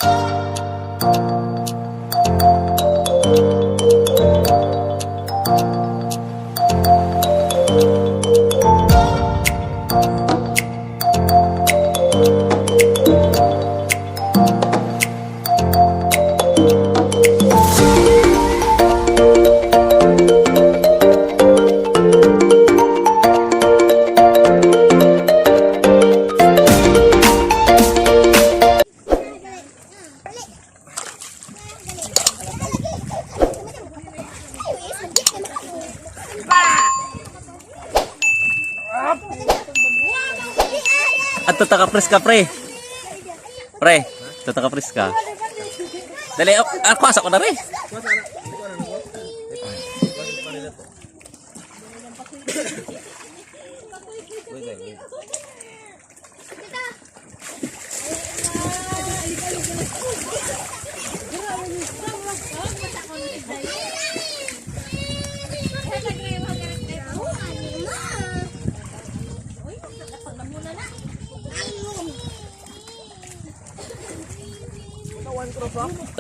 At tatakapres ka, pre. Pre, tatakapres ka. Dali, ako asa ko na, pre.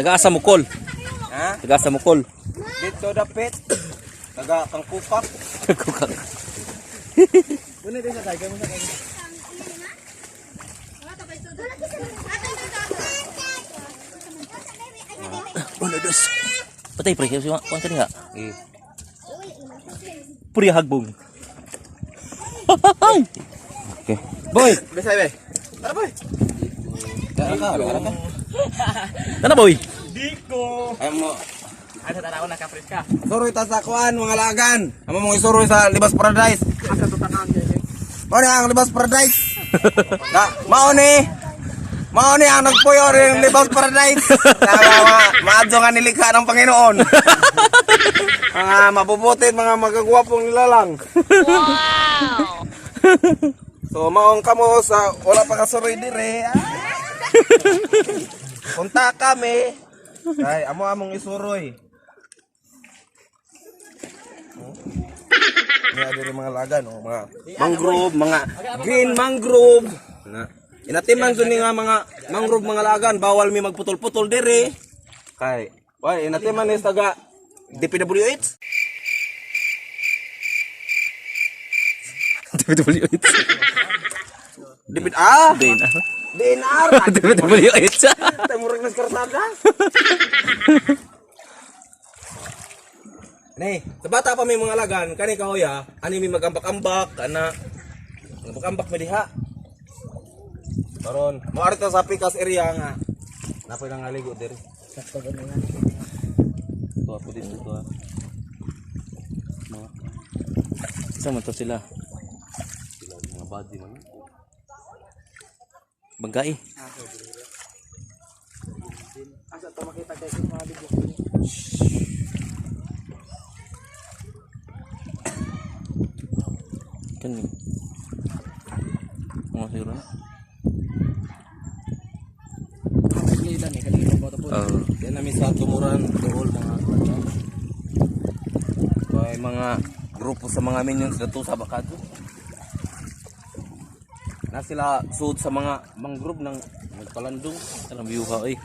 Taga-asa Mukol. Ha? Taga-asa Mukol. Dito dapit. Taga Kangkukak. Kukak. Muna din sa kaya mo sa kaya. Ano dos? Patay pre, kasi kuan kani nga. Eh. Puri hagbong. Okay. Boy, besay be. Tara boy. Tara ka. Tana boy. Diko. Ay mo. Ano tanaw na kapres ka? Suroy ta sa kuan mga lagan. Amo mong isuroy sa Libas Paradise. Asa to tanan dili? Mao ni ang Libas Paradise. Da, mao ni ang nagpuyo ring Libas Paradise. Maadyo nga nilikha ng Panginoon. Mga mabubutit, mga magagwapong nilalang. Wow! So maong kamo sa wala pa kasuroy dire. Punta kami. Ay, among isuroy. May adiri mga lagan, mga mangrove, mga green mangrove. Na. Inatiman ko ni nga mga mangrove mga lagan, bawal mi magputol-putol dire. Kay, why inatiman ni taga DPWH. DPWH. DNR. DPWH. Temurag nas karsada. Nay, sa bata pa may mga lagan, kani kahoya, ani mi magambak-ambak, ana. Magambak mi diha. Karon, moari ta sa Pikas area nga. Napoy nang aligo diri. Sakto gani nga. Tuwa po dito, tuwa. Isa man to sila. Mga body man. Bangkai. Asa to makita kay mga ligo. Kan ni. Mga siguro na. Kailan ni kanina po to. Yan namin sa tumuran dool mga may mga grupo sa mga minions dito sa Bakado. Na sila suot sa mga mangrove ng magpalandong. Alam view ka eh.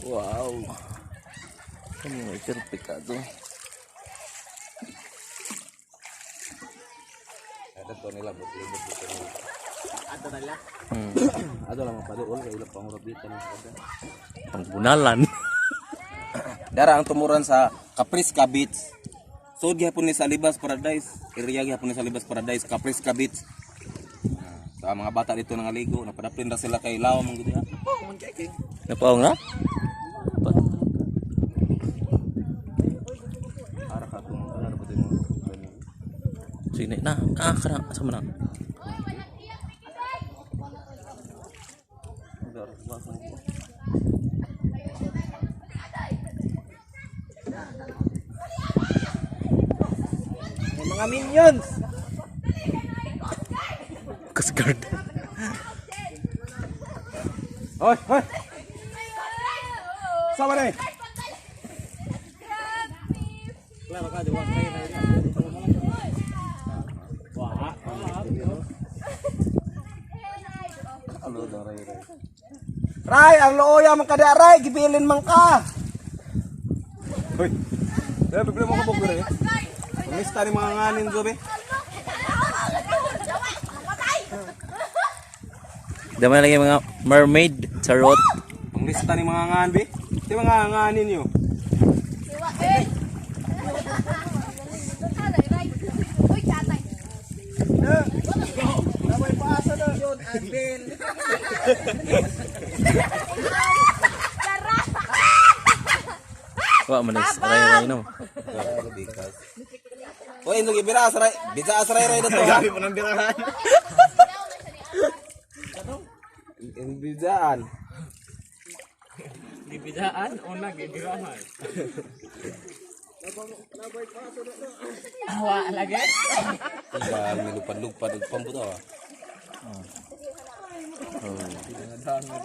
Wow. Kani may perfect ka to. Ada to nila butlibot dito. Ato nila. Ada lang mapaduol kay ila pang robita ng kada. Pangbunalan. Dara ang tumuran sa Caprica Beach. Suod gyapon ni sa Libas Paradise. Area gyapon ni sa Libas Paradise, Caprica Beach. Sa mga bata dito nangaligo, napadaplin na sila kay Lawa mong gudi ha. Napaong na? Para ka tong ano ba mo. Sini na. Kana asa man na? Mga minions. Coast Guard. Hoy, hoy. Sama deh. Wala ka diwak kay na. Wah, Halo, ray. Ray, ang looya man kada Ray, gibilin man ka. Hoy. Dahil problema ko bugre. Lista ni mga nganin zobe. Dama lagi mga mermaid charot. Ang lista ni mga nganin be. Di mga nganin niyo. Wa manis ray no. Hoy, hindi bira asray. Bisa asray ray dito. Gabi mo nang birahan. Inbidaan. Gibidaan o nagibirahan? Awa lagi? Iba milupad-lupad og pambuto.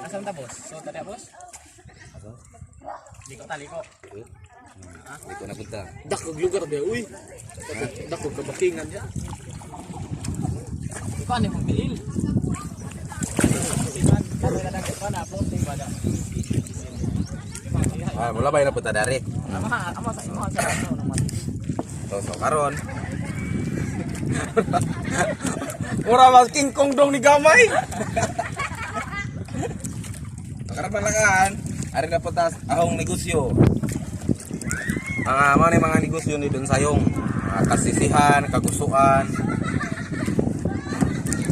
Asam ta boss? So tadi boss? Liko tali ko. Hindi ko napunta. Dakog lugar dia, uy. Dakog kabakingan dia. Paano mo biil? Ah, mula ba na punta dari? Ama sa imo sa ano naman. So karon. Mura mas King Kong dong ni gamay. Karapan langan. Ari na putas ahong negosyo. Mga negosyo ni Don Sayong. Kasisihan, kagustuhan.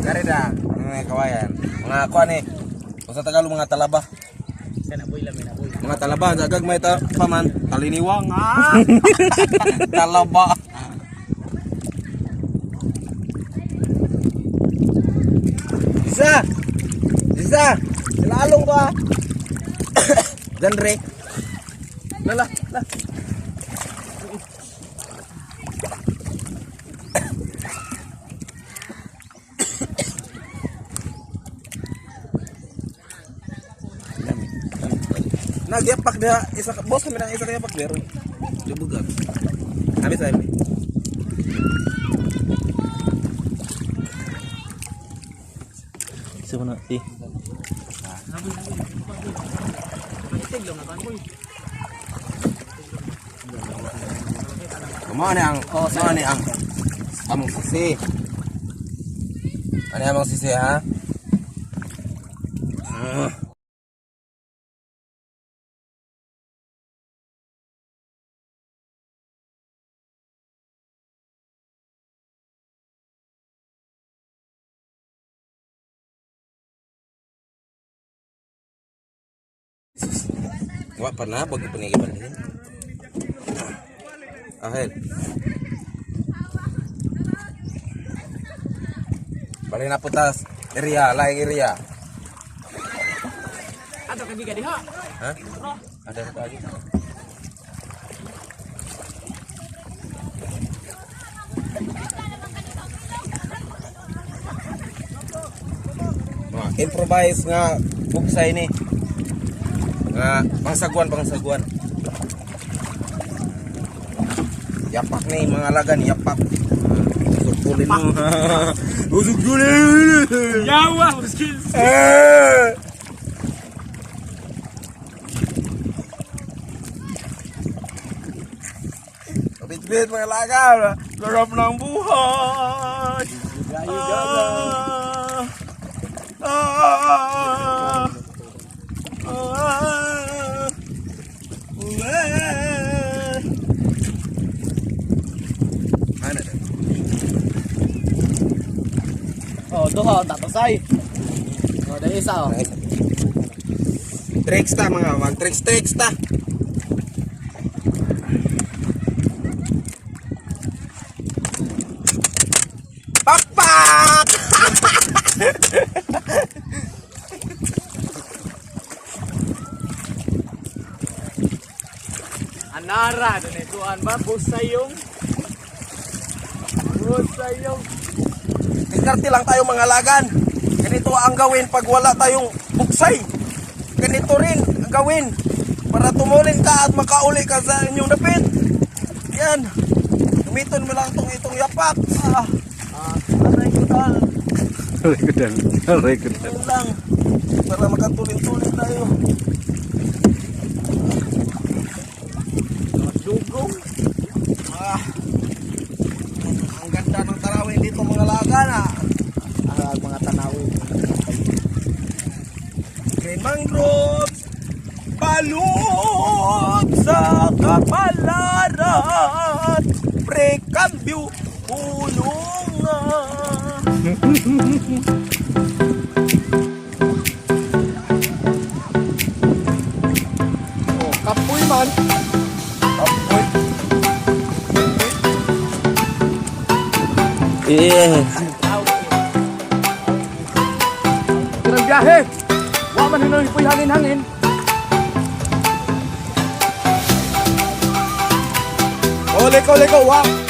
Dari dah, mga kawayan. Mga kuan ni. Sa Tagalog mga talaba. Kana boy lamin boy. Mga talaba dagag may ta paman taliniwang. Talaba. Isa. Lalong ko. Genre. Lala. Nagyapak dia isa bos kami nang isa kayapak dia. Lubugan. Habis ay. Isa na ti. Ano ang among sisi. Ano among sisi ha? Wah, pernah bagi penigi pandai. Ahel. Balik na putas area, lain area. Ada kami diha. Hah? Ada lagi. Nah, improvise nga buksay ni. Nga pangsaguan. Yapak nih mga lagan, yapak. Usugulin mo. Usugulin. Yawa, skills. Bit-bit mga lagan. Garap ng buhay. Oh, duha tatasay. Oh, dali isa oh. Tricks ta mga mag-tricks ta. Pakpak! Anara, doon ituan ba? Busayong. Diskarte lang tayo mga lagan. Ganito ang gawin pag wala tayong buksay. Ganito rin ang gawin para tumulin ka at makauli ka sa inyong dapit. Yan. Gamitin mo lang itong yapak. Aray ko dal. Aray ko dal. Yan lang. Para makatuloy-tuloy tayo. Dugong. Ang ganda ng tanawin dito mga laga na. Mga tanawin. May mangroves, balot sa kapalaran, prekambyo, ulungan. Oh, kapoy man. Apoy. Yeah. Pirang biyahe. Wa man hinoy po'y hangin-hangin. Liko, wa.